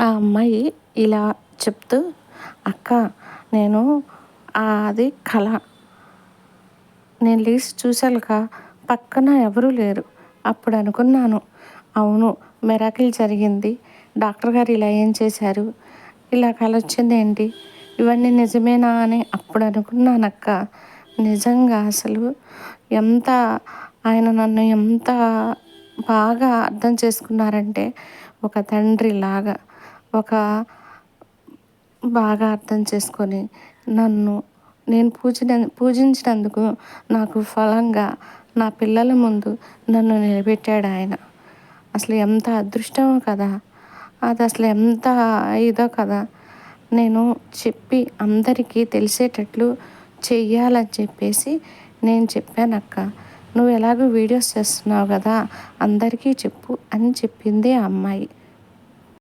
ఆ అమ్మాయి ఇలా చెప్తూ, "అక్క, నేను అది కల. నేను లేచి చూసానుక పక్కన ఎవరూ లేరు. అప్పుడు అనుకున్నాను, అవును, మిరాకిల్ జరిగింది. డాక్టర్ గారు ఇలా ఏం చేశారు? ఇలా కల వచ్చిందేంటి? ఇవన్నీ నిజమేనా అని అప్పుడు అనుకున్నానక్క. నిజంగా అసలు ఎంత ఆయన నన్ను ఎంత బాగా అర్థం చేసుకున్నారంటే, ఒక తండ్రిలాగా, ఒక బాగా అర్థం చేసుకొని నన్ను నేను పూజించినందుకు నాకు ఫలంగా నా పిల్లల ముందు నన్ను నిలబెట్టాడు ఆయన. అసలు ఎంత అదృష్టమో కదా! అది అసలు ఎంత ఇదో కదా! నేను చెప్పి అందరికీ తెలిసేటట్లు చెయ్యాలని చెప్పేసి నేను చెప్పానక్క. "నువ్వు ఎలాగో వీడియోస్ చేస్తున్నావు కదా, అందరికీ చెప్పు" అని చెప్పింది ఆ అమ్మాయి.